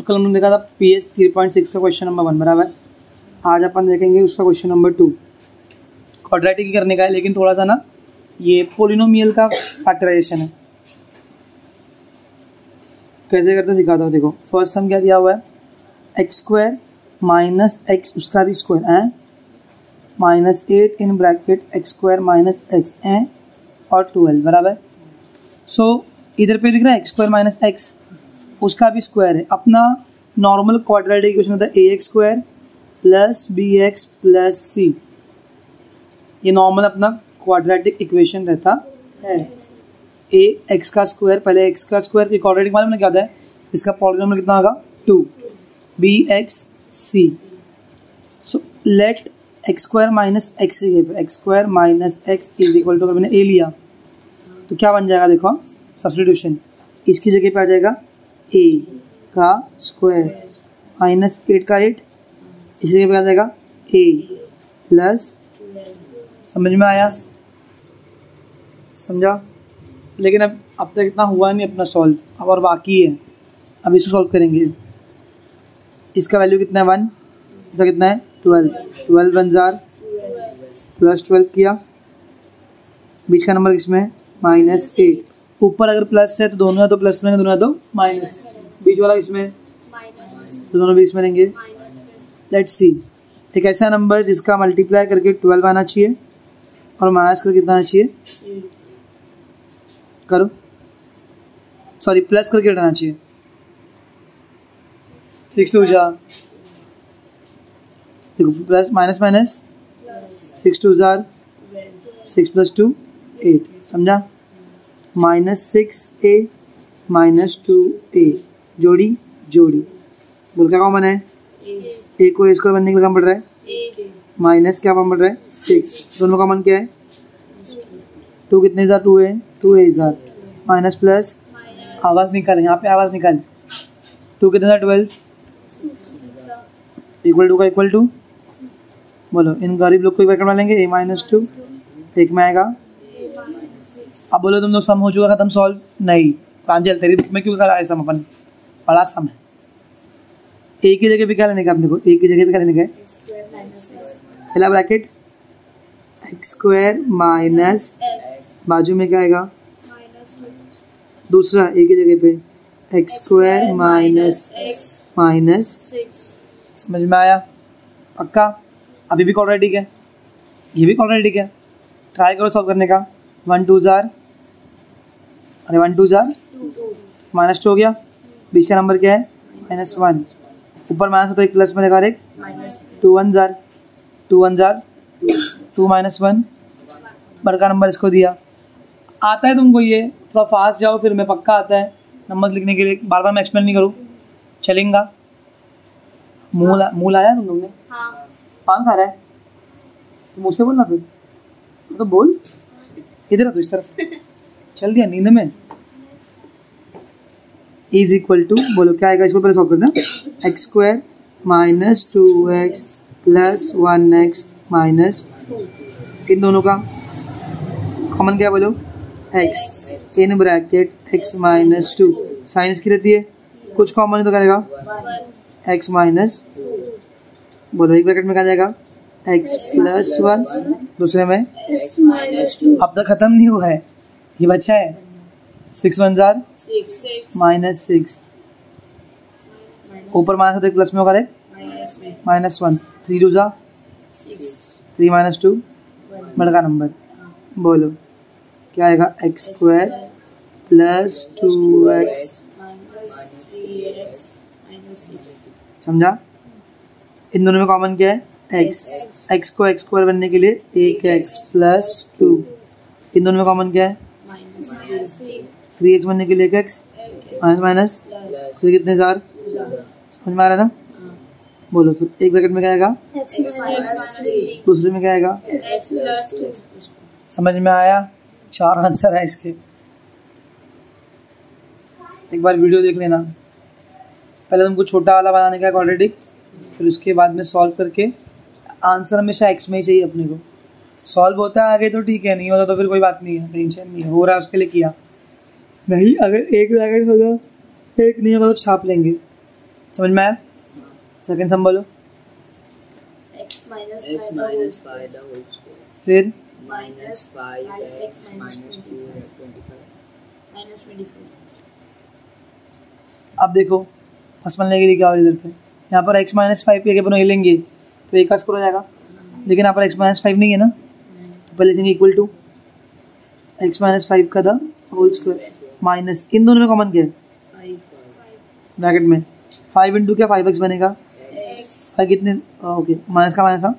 कल हमने देखा था PS 3.6 का क्वेश्चन नंबर 1 बराबर। आज अपन देखेंगे उसका क्वेश्चन नंबर 2। क्वाड्रेटिक ही करने का है, लेकिन थोड़ा सा ना ये पोलिनोमियल का फैक्टराइजेशन है। कैसे करते सिखाता हूँ। देखो फर्स्ट सम क्या दिया हुआ है, एक्स स्क्वायर माइनस एक्स उसका भी स्क्वायर है minus 8 in bracket x square minus x है और 12 बराबर। सो इधर पे दिख रहा है एक्स स्क्वायर माइनस एक्स उसका भी स्क्वायर है। अपना नॉर्मल क्वाड्रेटिक इक्वेशन होता है a x square plus b x plus c. ये नॉर्मल अपना क्वाड्रेटिक इक्वेशन रहता है। ए एक्स का स्क्वायर, पहले एक्स का स्क्वायर की क्वाड्रेटिक मालूम ना क्या होता है, इसका पॉलीनोमियल कितना होगा 2 b x c. So let x square minus x x square minus x is equal to, मैंने ए लिया तो क्या बन जाएगा, देखो सब्स्टिट्यूशन, इसकी जगह पे आ जाएगा ए का स्क्वायर माइनस 8 का 8, इसी जगह पे आ जाएगा ए प्लस, समझ में आया, समझा। लेकिन अब तक इतना हुआ नहीं अपना सॉल्व, अब और बाकी है, अब इसको सॉल्व करेंगे। इसका वैल्यू कितना है 1, तो कितना है 12 वन जार प्लस 12 किया, बीच का नंबर किसमें है -8। ऊपर अगर प्लस है तो दोनों है तो प्लस में, दोनों है तो माइनस, बीच वाला किसमें है तो दोनों बीच में रहेंगे। लेट्स सी, एक ऐसा नंबर जिसका मल्टीप्लाई करके 12 आना चाहिए और माइनस करके कितना आना चाहिए, करो सॉरी प्लस करके हटाना चाहिए। 6 2 जा, देखो प्लस माइनस माइनस 6 2 जार 6 + 2 8, समझा। -6a -2a जोड़ी जोड़ी बोल क्या कॉमन है, ए को ए स्क्वायर बनने के लिए कम पड़ रहा है माइनस क्या कम पड़ रहा है 6, दोनों कॉमन क्या है 2, कितने जार 2 है 2 ए जार माइनस प्लस, आवाज़ निकाल यहाँ पे, आवाज़ निकाल, 2 कितने जार 12 इक्वल टू का इक्वल टू, बोलो इन गरीब लोग को एक ब्रैकेट में लेंगे a -2 एक में आएगा। अब बोलो तुम लोग सम हो चुका खत्म सॉल्व, नहीं प्रांजल तेरी बुक में क्यों करा है सम, अपन बड़ा सम है। ए की जगह पे क्या लेने का अपने को, ए की जगह पे क्या लेने का है, पहला ब्रैकेट एक्स स्क्वायर माइनस बाजू में क्या आएगा दूसरा, ए की जगह पे एक्स स्क्वायर माइनस, समझ में आया पक्का। अभी भी क्वाड्रेटिक है, ये भी क्वाड्रेटिक है, ट्राई करो सॉल्व करने का। 1 2 जार, अरे 1 2 जार -2 हो गया, बीच का नंबर क्या है -1, ऊपर माइनस हो तो एक प्लस में लगा, एक 2 1 जार 2 1 जार 2 -1, बड़का नंबर इसको दिया। आता है तुमको ये, थोड़ा फास्ट जाओ फिर मैं पक्का आता है नंबर लिखने के लिए, बार बार मैं एक्सप्लेन नहीं करूँ चलेगा। मूल आया तुम लोग ने, पान खा रहा है तो मुझसे बोलना फिर, तो बोल इधर तो इस तरफ चल दिया नींद में। इज इक्वल टू, बोलो क्या आएगा, इसको पहले सॉल्व करते हैं। X square -2x plus 1x minus, इन दोनों का कॉमन क्या बोलो x in bracket x -2, sign इसकी रहती है, कुछ कॉमन है तो क्या रहेगा x माइनस, बोलो एक ब्रैकेट में क्या जाएगा x + 1, दूसरे में x -2। अब तक खत्म नहीं हुआ है, ये बच्चा है 6 1 जार -6, ऊपर माइनस होता है प्लस में होगा -1, 3 2 जा 3 -2, बड़का नंबर, बोलो क्या आएगा एक्स स्क्वायर प्लस 2x, समझा। इन दोनों में कॉमन क्या है x, x को x स्क्वायर बनने के लिए एक x प्लस 2, इन दोनों में कॉमन क्या है 3x बनने के लिए एक x माइनस, फिर कितने जार, समझ में आ रहा है ना। बोलो फिर एक ब्रैकेट में क्या आएगा दूसरे में क्या आएगा, समझ में आया। 4 आंसर है इसके, एक बार वीडियो देख लेना। पहले तुमको छोटा वाला बनाने का क्वाड्रेटिक, फिर उसके बाद में सॉल्व करके आंसर हमेशा एक्स में ही चाहिए अपने को। सॉल्व होता है आगे तो ठीक है, नहीं होता तो फिर कोई बात नहीं है, टेंशन नहीं है, हो रहा है उसके लिए किया। नहीं अगर एक ब्रैकेट होगा एक नहीं होगा तो छाप लेंगे, समझ में आया? सेकंड सम बोलो। x minus 5 the whole square फिर minus 5x minus 225 minus 24। अब देखो फर्स्ट वन लेंगे क्या हो इधर पे, यहाँ पर x माइनस 5 के अपन ये लेंगे तो एक का स्क्वायर हो जाएगा, लेकिन यहाँ पर x माइनस 5 नहीं है ना, तो पहले लिखेंगे इक्वल टू x माइनस 5 का द होल स्क्वायर माइनस इन दोनों में कॉमन क्या है ब्रैकेट में 5 इंटू क्या 5x बनेगा 5 कितने ओके माइनस का माइनस। हाँ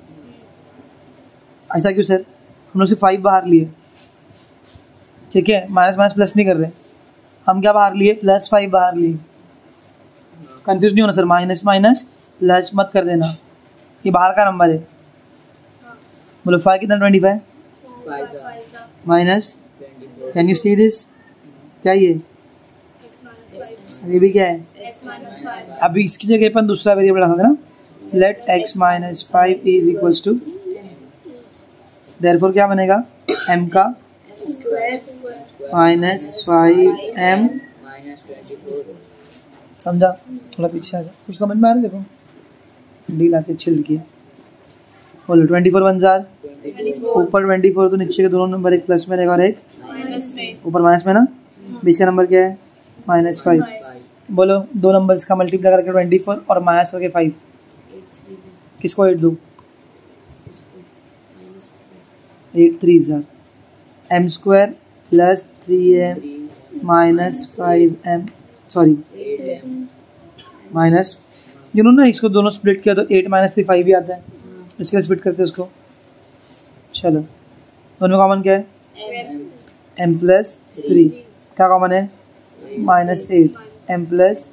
ऐसा क्यों सर, हम लोग सिर्फ 5 बाहर लिए, ठीक है, माइनस माइनस प्लस नहीं कर रहे, हम क्या बाहर लिए प्लस 5 बाहर लिए। कंफ्यूज नहीं होना सर, माइनस माइनस प्लस मत कर देना, ये बाहर का नंबर है। बोलो 5 कितना 25 minus, can you see this, क्या ये भी क्या है, अभी इसकी जगह पर दूसरा वेरिएबल रखा था ना, let x minus 5 is equals to, therefore क्या बनेगा m का माइनस 5m, समझा? थोड़ा पीछे आ जाओ, कुछ समझ में आ रहा है? देखो डील आके चिल किया। बोलो 24 वन जार, ऊपर 24 तो नीचे के दोनों नंबर एक प्लस में रहेगा और एक ऊपर माइनस में ना, बीच का नंबर क्या है माइनस 5। बोलो दो नंबर्स का मल्टीप्लाई करके 24 और माइनस करके 5, किसको 8 दूँ 8 3 jar m square plus 3m minus 5m sorry minus, जिन्होंने ना इसको दोनों स्प्लिट किया तो 8 माइनस 3 5 भी आता है, इसके लिए स्प्लिट करते हैं उसको। चलो दोनों कॉमन क्या है m प्लस 3, क्या कॉमन है माइनस 8 m प्लस,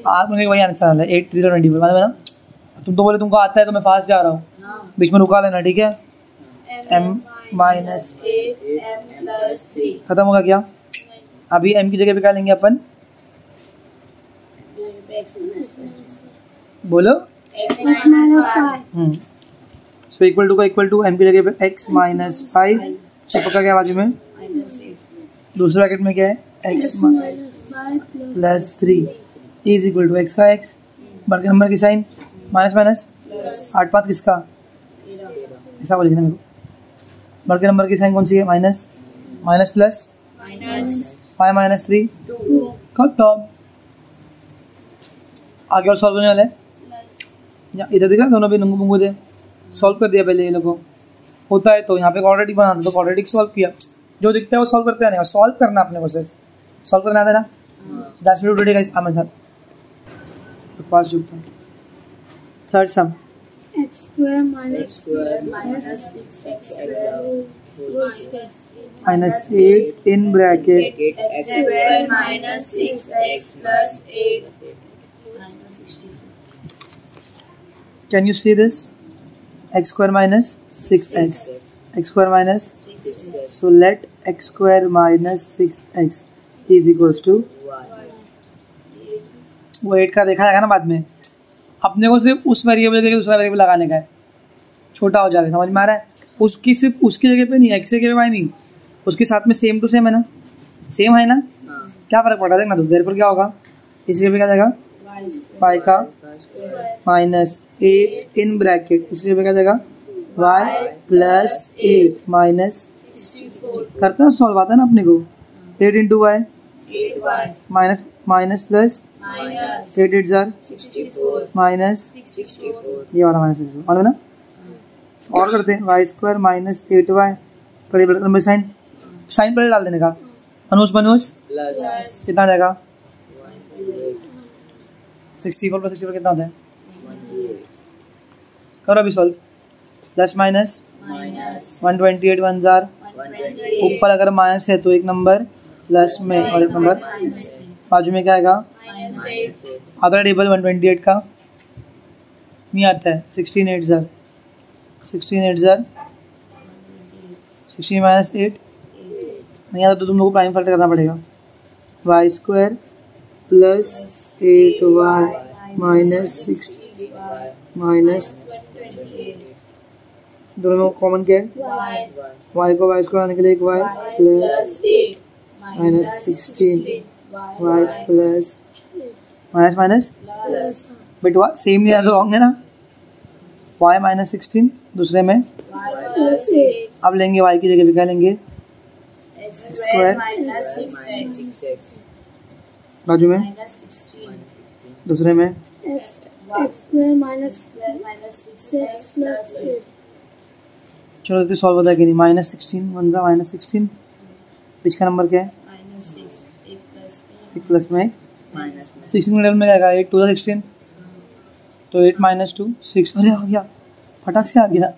आज मुझे वही आंसर है 8 3 24 मालूम है ना, तुम तो बोले तुमको आता है तो मैं फास्ट जा रहा हूँ, बीच में रुका लेना, ठीक है। m माइनस 8 m प्लस 3 खत्म होगा क्या, अभी m की जगह पे क्या लेंगे अपन, बोलो x minus 5 so equal to का इक्वल टू m की जगह पे x माइनस 5 चिपका क्या बाजू में, दूसरे ब्रैकेट में क्या है x plus 3 is equal to x का x, बड़के नंबर की साइन माइनस माइनस 8 5 किसका, ऐसा बोलेंगे ना मेरे को, बड़के नंबर की साइन कौन सी है माइनस, माइनस प्लस 5 माइनस 3 खत्म। आगे और सॉल्व होने वाला है, इधर दिख रहा दोनों भी नंगू मुंगू दे, सॉल्व कर दिया पहले ये लोगों, होता है तो यहाँ पे क्वाड्रेटिक बनाते तो क्वाड्रेटिक सॉल्व किया, जो दिखता है वो सॉल्व करते हैं, सॉल्व करना अपने को सिर्फ सॉल्व करना आता है ना। दैट्स व्हाट टुडे गाइस, आमन सर तो पास जुड़ता है। Third sum x square minus 6x square minus 8 in bracket x square minus 6x plus 8 minus 64। Can you see this, x square minus 6x, x square minus, so let x square minus 6x is equals to, वो 8 का देखा जाएगा ना बाद में, अपने को सिर्फ उस वेरिएबल के दूसरा वेरिएबल लगाने का है, छोटा हो जाएगा, समझ में आ रहा है, उसकी सिर्फ उसकी जगह पे नहीं, x की जगह पे नहीं, उसके साथ में सेम टू सेम है ना, सेम है ना, क्या फर्क पड़ा देखना, तो देयरफॉर क्या होगा, इस जगह पे क्या जाएगा y का माइनस 8 इन ब्रैकेट, इस जगह पे क्या जाएगा y प्लस 8 माइनस, करता है सॉल्व आता है ना अपने को, 8 into y minus minus plus 8 8 जार माइनस, ये वाला माइनस 6 मालूम है ना, और करते हैं वाई स्क्वायर माइनस 8y पर ये नंबर साइन साइन पर डाल देने का, अनुस बनूस कितना आ जाएगा 64 प्लस 64 कितना होता है, करो अभी solve, plus minus 128 one jar, ऊपर अगर माइनस है तो एक नंबर प्लस में और एक नंबर बाजू में क्या आएगा, अगला टेबल 128 का नहीं आता है, 16 8 जार 16 माइनस 8 नहीं आता तो तुम लोग को प्राइम फैक्टर करना पड़ेगा, y square plus 8y minus 6 minus, दोनों में कॉमन क्या है, y को वाई स्क्वायर आने के लिए एक y plus minus 16 y plus minus minus plus बेटवा सेम नहीं तो होंगे ना। y माइनस 16 दूसरे में, प्लस 8 अब लेंगे y की जगह पे क्या लेंगे, एक्स स्क्वायर माइनस 6x बाजू में माइनस 16 दूसरे में x square minus 6x plus 8। चलो देखते सॉल्व होता है कि नहीं। माइनस 16 वन ज़ा माइनस 16, बीच का नंबर क्या है, माइनस 6 एक प्लस में माइनस 16 मिडल में क्या आएगा, 8 2 16, तो 8 माइनस 2 6, अरे आ गया, फटाक से आ गया।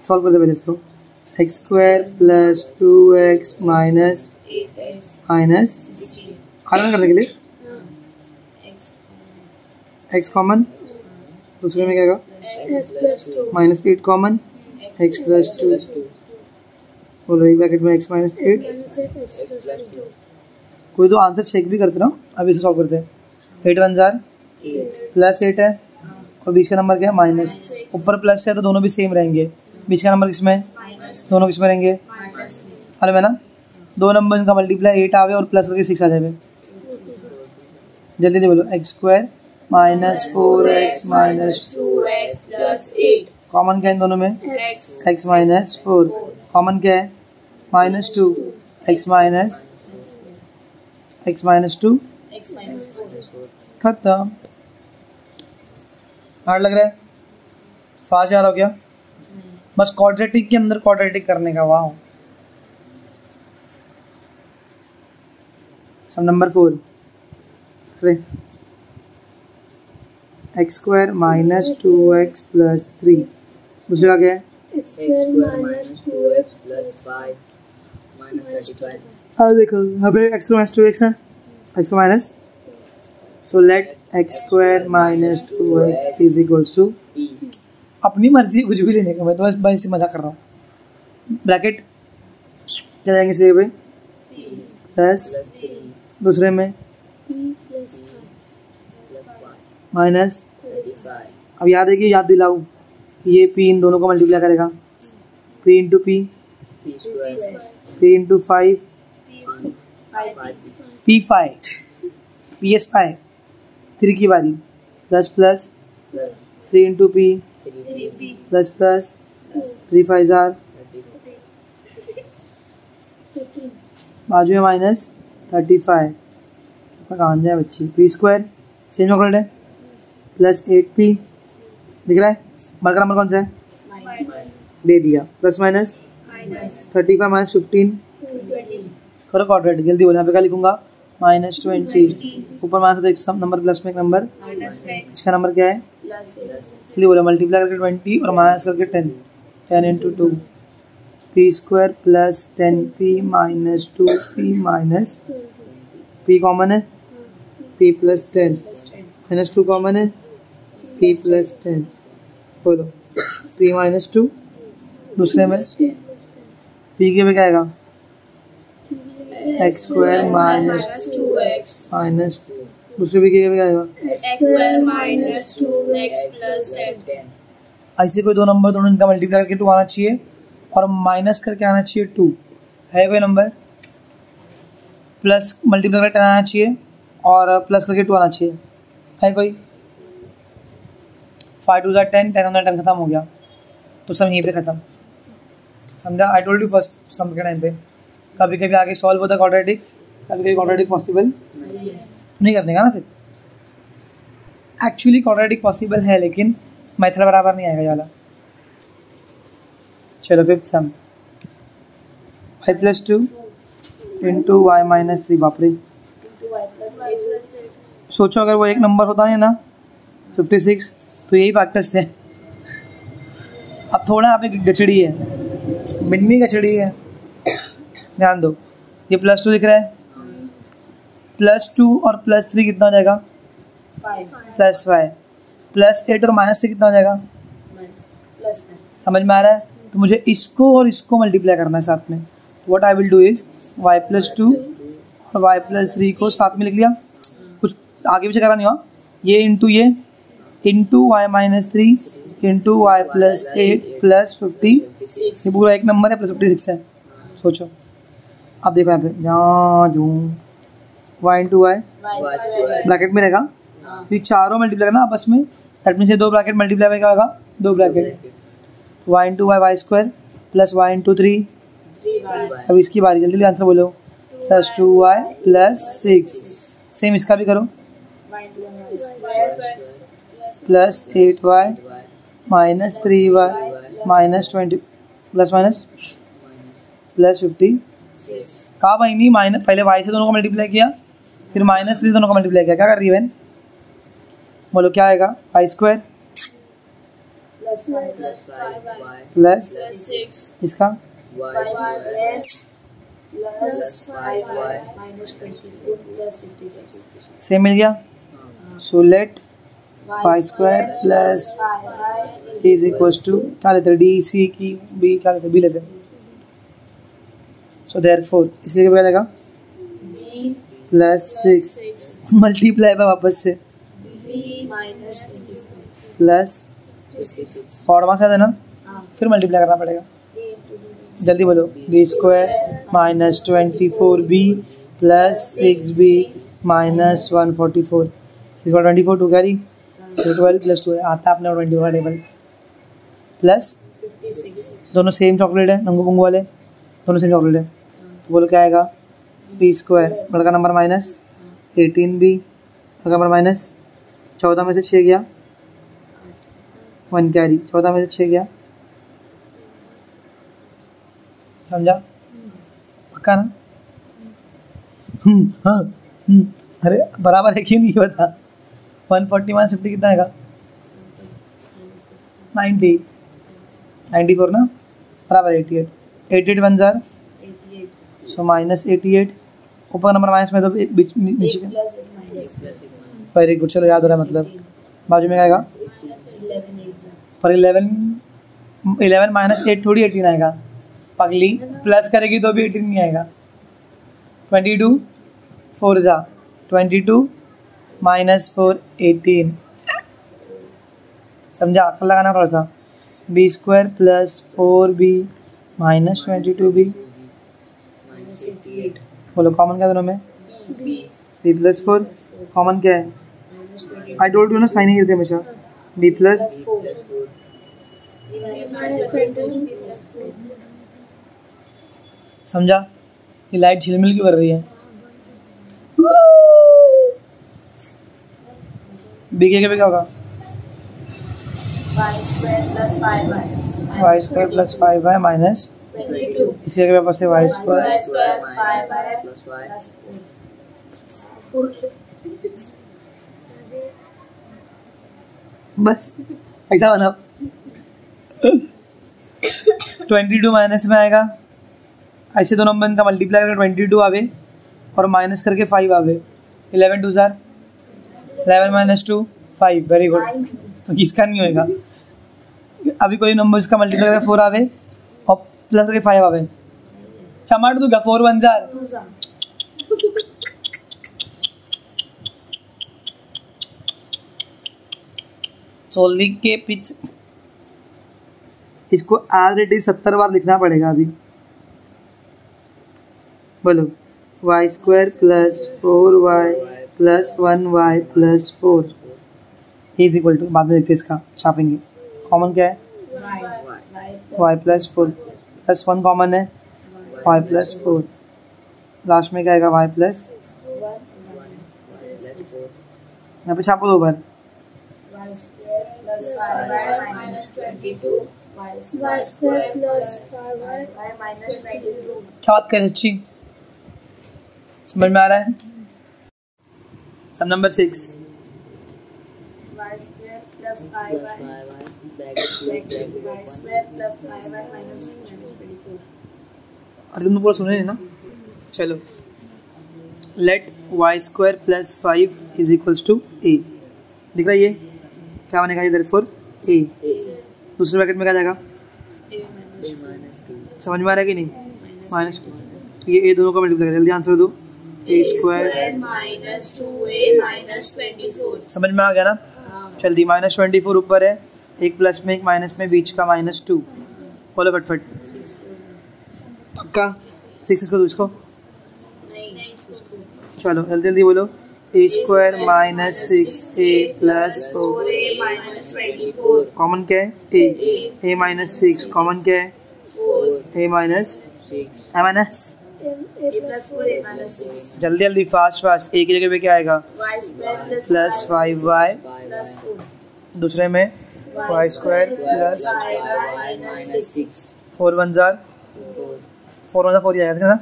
सॉल्व करते पहले इसको, x square plus 2x minus 8x minus 16 आगे करने के लिए x x कॉमन, दूसरे में क्या आएगा plus 2 minus 8 common, x plus 2, बोलो एक ब्रैकेट में x माइनस 8। कोई तो आंसर चेक भी करते ना, अभी इसे सॉल्व करते हैं। 8 1 जार प्लस 8 है और बीच का नंबर क्या है माइनस, ऊपर प्लस है तो दोनों भी सेम रहेंगे, बीच का नंबर किसमें, दोनों किसमें रहेंगे, अरे मैं ना दो नंबर इनका मल्टीप्लाई 8 आवे और प्लस करके 6 आ जाए। जल्दी जल्दी बोलो, x square minus 4x minus 2x plus 8 common क्या है इन दोनों में, x x माइनस 4 कॉमन क्या है minus 2, x minus 2 x minus 4 खत्म। हार्ड लग रहा है, फास्ट यार हो गया, बस क्वाड्रेटिक के अंदर क्वाड्रेटिक करने का। वाह। Sum number 4, x square minus 2x plus 3, दूसरा क्या है x square minus 2x plus 5 minus 35। हाँ देखो यहाँ पे x माइनस 2x है, x minus, so let x square minus 2x is equals to, अपनी मर्जी कुछ भी लेने का, मैं तो बस भाई से मजा कर रहा हूँ। ब्रैकेट क्या जाएंगे इसलिए पे प्लस, दूसरे में माइनस, अब याद है कि याद दिलाऊं, ये p इन दोनों को मल्टीप्लाई करेगा, p into P, p into 5, p5 ps5 3 की बारी, plus plus 3 into P plus plus 3 5 jar, बाजू में माइनस 35, सबका कहाँ जाए बच्ची, पी स्क्वायर सेम चॉकलेट है प्लस 8p, दिख रहा है बड़का नंबर कौन सा है, दे दिया, प्लस माइनस 35 माइनस 15 करो क्वाड्रेटिक, जल्दी बोलो। यहाँ पे क्या लिखूंगा माइनस 20, ऊपर माइनस तो एक नंबर प्लस में एक नंबर, इसका नंबर क्या है, जल्दी बोलो, मल्टीप्लाई करके 20 और माइनस करके 10 into 2, P square plus 10p minus 2p minus p common है, p प्लस 10 माइनस 2 कॉमन है, p प्लस 10, बोलो p माइनस 2, दूसरे में p के पे क्या आएगा x square minus 2x minus, दूसरे p के पे क्या आएगा, x square minus 2x plus 10। ऐसे कोई दो नंबर दोनों इनका मल्टीप्लाई करके 2 आना चाहिए और माइनस करके आना चाहिए 2, है कोई नंबर, प्लस मल्टीप्लाई करके 10 आना चाहिए और प्लस करके 2 आना चाहिए, है कोई, 5 2 10 10 10 खत्म हो गया, तो सब यहीं पे खत्म, समझा। आई टोल्ड यू फर्स्ट सम के टाइम पे कभी कभी आगे सॉल्व होता है क्वाड्रेटिक, कभी कभी क्वाड्रेटिक पॉसिबल नहीं करने का ना, फिर एक्चुअली क्वाड्रेटिक पॉसिबल है लेकिन मेथड बराबर नहीं आएगा ये वाला। चलो fifth sum, y plus 2 into y minus 3, बाप रे, सोचो अगर वो एक नंबर होता है ना 56 तो यही फैक्टर्स थे। अब थोड़ा यहाँ पे गचड़ी है, मिन्नी गचड़ी है, ध्यान दो, ये प्लस 2 दिख रहा है, प्लस 2 और प्लस 3 कितना हो जाएगा, प्लस 5, प्लस 8 और माइनस 6 कितना हो जाएगा, समझ में आ रहा है। तो मुझे इसको और इसको मल्टीप्लाई करना है साथ में, तो what I will do is y plus 2 और y प्लस 3 को साथ में लिख लिया, कुछ आगे पीछे करा नहीं हुआ, ये into y minus 3 into y plus 8 plus 50, ये पूरा एक नंबर है, प्लस 56 है। सोचो अब देखो यहाँ पे, जहाँ जूँ y into y y square bracket में रहेगा, ये चारों मल्टीप्लाई करना आपस में, दैट मीन्स ये दो ब्रैकेट मल्टीप्लाई में क्या होगा, दो bracket, y into y square plus y into 3, 3y अब इसकी बारी, जल्दी आंसर बोलो, प्लस 2y प्लस 6, सेम इसका भी करो, y into y square plus 8y minus 3y minus 20 plus minus plus 50, 6 कहा भाई नहीं, माइनस पहले y से दोनों को मल्टीप्लाई किया, फिर माइनस 3 से दोनों को मल्टीप्लाई किया, क्या कर रही है बहन, बोलो क्या आएगा, Y square plus 5y plus 6 इसका y square plus 5y minus 24 plus 56 same मिल गया, so let y square plus 5y is equals to क्या लेते हैं, डी सी की बी, क्या लेते हैं, बी लेते हैं, सो देयरफॉर इसलिए क्या जाएगा b प्लस 6 मल्टीप्लाई बाय वापस से b minus 24 प्लस 56 और मास है ना, हाँ फिर मल्टीप्लाई करना पड़ेगा, b into d जल्दी बोलो, b square minus 24b plus 6b minus 144, 624 two carry, 12 plus 2 आता है अपने 21 का टेबल, प्लस 56 दोनों सेम चॉकलेट है, नंगू पुंगू वाले दोनों सेम चॉकलेट है, तो बोलो क्या आएगा, बी स्क्वायर बड़का नंबर माइनस 18b बड़का नंबर माइनस 14 में से 6 गया 1 कैरी, 14 में से 6 गया, समझा, पक्का ना, हाँ अरे बराबर है कि नहीं बता, 140 माइनस 50 कितना आएगा, 90, 94 ना, बराबर 88, 88 1 जार, 88 सो माइनस 88, ऊपर नंबर माइनस में तो बीच नीचे का, plus 8 minus वेरी गुड, चलो याद हो रहा है, मतलब बाजू में क्या आएगा, 11 8 पर 11 माइनस 8 थोड़ी 18 आएगा, पगली प्लस करेगी तो भी 18 नहीं आएगा, 22 4 जा 22 माइनस 4 18, समझा, अक्ल लगाना थोड़ा सा, b square plus 4b minus 22b, minus 88 बोलो कॉमन क्या दोनों में, b बी प्लस 4, कॉमन क्या है, minus 20 आई टोल्ड यू ना, साइन ही गिरते हमेशा, बी प्लस 4 minus 22 plus 4 समझा, ये लाइट झिलमिल क्यों कर रही है, बी के पे क्या होगा, y square plus 5y y square plus 5y minus 22 इसके के पास से y y square square plus 5y plus 4 बस ऐसा बना, 22 माइनस में आएगा, ऐसे दो नंबर का मल्टीप्लाई करके 22 आवे और माइनस करके 5 आवे, 11 2 जार 11 माइनस 2 5, वेरी गुड, तो इसका नहीं होएगा, अभी कोई नंबर इसका मल्टीप्लाई करके 4 आवे और प्लस करके 5 आवे, चमाट दूंगा 4 1 जार, सोल्ली के पीछे इसको एज इट इज 70 बार लिखना पड़ेगा अभी, बोलो y square plus 4y plus 1y plus 4 is equal to, बाद में देखते हैं इसका छापेंगे, कॉमन क्या है, y प्लस 4 प्लस 1 कॉमन है, y प्लस 4, लास्ट में क्या आएगा, y प्लस, यहाँ पे छापो 2 बार, y square plus 5y minus 22 y square plus 5y minus 22 क्या बात करें सच्ची, समझ में आ रहा है, सम number 6, y square plus 5y y square plus 5y minus 24 और तुमने पूरा सुने नहीं ना, चलो, let y square plus 5 is equals to a, दिख रहा है ये क्या बनेगा, ये देयरफॉर ए, दूसरे ब्रैकेट में क्या जाएगा, समझ में आ रहा है कि नहीं, माइनस, तो ये ए दोनों का मल्टीप्लाई करें, जल्दी आंसर दो, ए स्क्वायर minus 2a minus 24 समझ में आ गया ना, जल्दी, माइनस 24 ऊपर है, एक प्लस में एक माइनस में, बीच का -2, बोलो फटफट, पक्का 6 इसको दो, इसको नहीं चलो जल्दी जल्दी बोलो। A square minus 6a plus 4 4a minus 24 common क्या है? ए माइनस 6 कॉमन क्या है? 4 a minus a plus 4 a minus 6 जल्दी जल्दी फास्ट। ए की जगह पे क्या आएगा? y square plus 5y plus 4 दूसरे में y square plus 5y minus 6 4 1 जार 4 ही आएगा ना।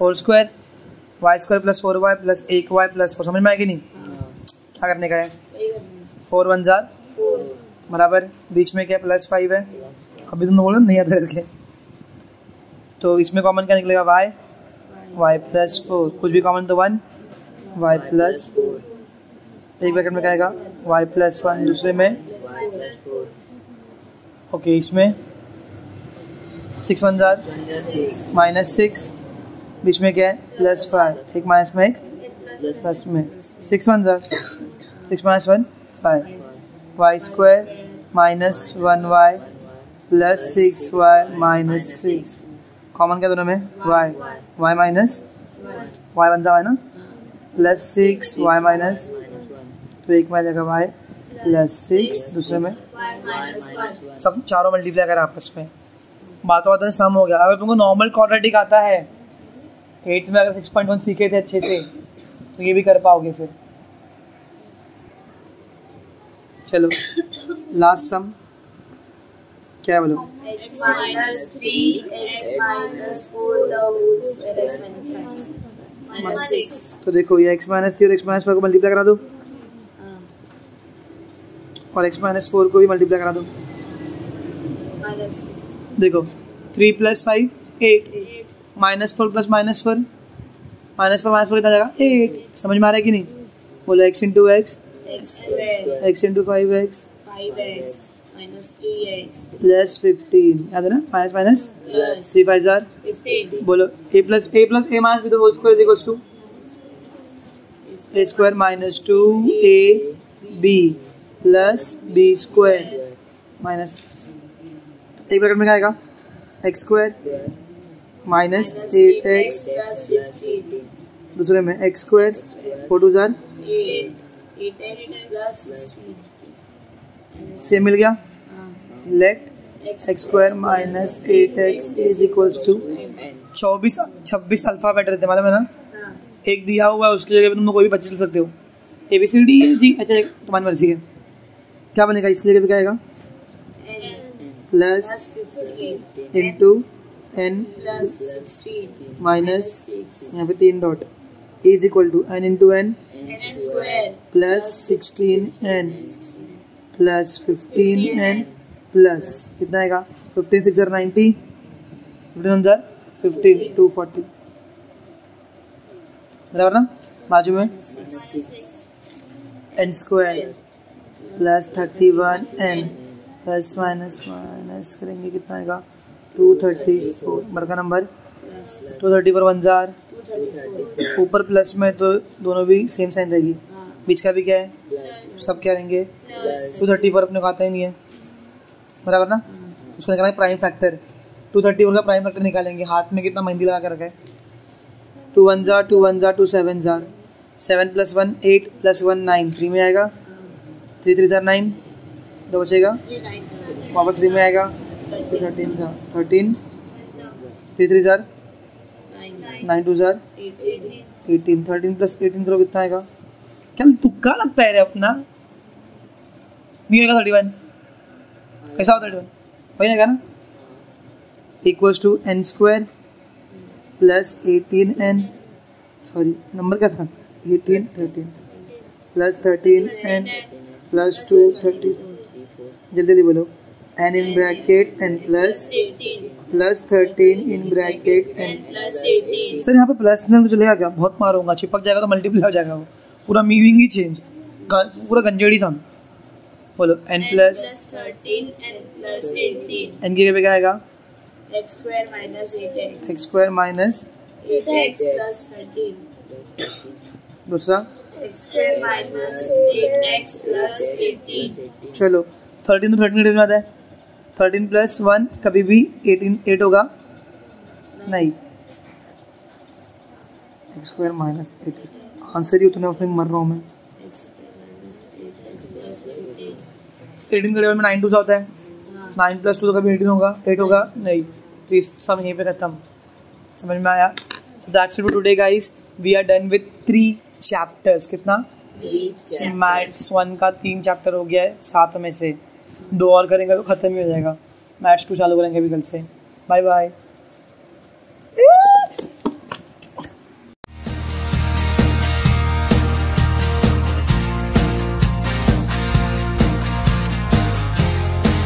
4 square y square plus 4y plus 1y plus 4 समझ में आएगी नहीं? क्या करने का है? 4 1 जार बराबर बीच में क्या प्लस 5 है। अभी तुम बोलो नहीं आता करके, तो इसमें कॉमन क्या निकलेगा? y प्लस 4 कुछ भी कॉमन तो 1 y प्लस 4 एक ब्रैकेट में क्या आएगा? y प्लस 1 दूसरे में ओके इसमें 6 1 जार माइनस 6 बीच में क्या है? प्लस 5 एक माइनस में एक प्लस में 6 1 जार 6 माइनस 1 5 y square minus 1y plus 6y minus 6 common क्या दोनों में? y माइनस y बनता है ना प्लस 6y माइनस तो एक में आ जाएगा y प्लस 6 दूसरे में सब चारों मल्टीप्लाई करें आपस में। बातों बातों में सम हो गया। अगर तुमको नॉर्मल क्वाड्रेटिक आता है 8th में, अगर 6.1 सीखे थे अच्छे से तो ये भी कर पाओगे फिर। चलो लास्ट सम क्या है बोलो? x minus 3 x minus 4 the whole square x minus 5 minus 6 तो देखो ये x माइनस 3 और x माइनस 5 को मल्टीप्लाई करा दो और x माइनस 4 को भी मल्टीप्लाई करा दो। minus 6 देखो 3 प्लस 5 8 माइनस 4 प्लस माइनस 4 कितना जाएगा? 8। समझ में आ रहा है कि नहीं? बोलो x into x x square x into 5x 5x minus 3x plus 15 याद है ना? माइनस माइनस plus 3 5 जार 15 बोलो a plus a minus b the whole square is equals to a square minus 2ab plus b square minus एक bracket में क्या आएगा? x square minus 8x plus 15 दूसरे में x स्क्वायर 4 2 जार 8x plus 16 same मिल गया। Let x square minus 8x is equals to 26 alphabet रहते मालूम है ना? एक दिया हुआ है उसकी जगह पे तुम कोई भी 25 लिख सकते हो। ABCD जी अच्छा तुम्हारी मर्जी है। क्या बनेगा इसकी जगह पे? क्या आएगा? Plus 15 into n plus 16 minus 6 यहाँ पे 3 dot is equal to n into n x square plus 16n plus 15n plus कितना आएगा? 15 6 90 15 जार 15 240 बराबर ना? बाजू में n square plus 31n plus minus minus करेंगे कितना आएगा? 234 बड़का नंबर 234 1 जार ऊपर प्लस में तो दोनों भी सेम साइन रहेगी। बीच का भी क्या है? सब क्या रहेंगे? 234 अपने को आता ही नहीं है बराबर ना? उसको निकालना है प्राइम फैक्टर। 234 का प्राइम फैक्टर निकालेंगे। हाथ में कितना मेहंदी लगा कर रखा है? 2 1 jar 2 1 jar 2 7 jar 7 plus 1 8 plus 1 9 3 में आएगा। 3 3 जार 9 दो बचेगा वापस 3 में आएगा। 13 जार 13 3 3 जार 9 2 जार 18 13 प्लस 18 करो कितना आएगा? क्या तुक्का लगता है रे अपना? नहीं होगा 31 कैसा हो 31 वही ना ना? Equals to n square plus 18n sorry number क्या था? 18 13 प्लस 13n प्लस 2 30 जल्दी जल्दी बोलो। n in bracket n plus 13 in bracket n plus 18 sir यहाँ पे प्लस में तो चलेगा क्या? बहुत मारूंगा चिपक जाएगा तो मल्टीप्लाई हो जाएगा वो पूरा मीनिंग ही चेंज पूरा गंजेड़ी सा। बोलो n plus 13 and plus 18 n की जगह पे क्या आएगा? x square minus 8x x square minus 8x plus 13 दूसरा x square minus 8x plus 18 चलो 13 तो 13 में आता है। 13 प्लस 1 कभी भी 8 होगा नहीं एक्स स्क्वायर माइनस 8 आंसर ही उतना उसमें मर रहा हूँ मैं। 18 का में 9 2 होता है, 9 + 2 तो कभी 18 होगा, 8 होगा नहीं, तो इस सब यहीं पे खत्म। समझ में आया? So that's it for today guys, we are done with 3 chapters. कितना? 3 मैथ्स 1 का 3 चैप्टर हो गया है, 7 में से 2 और करेंगे तो ख़त्म ही हो जाएगा। मैथ्स 2 चालू करेंगे अभी कल से। Bye bye.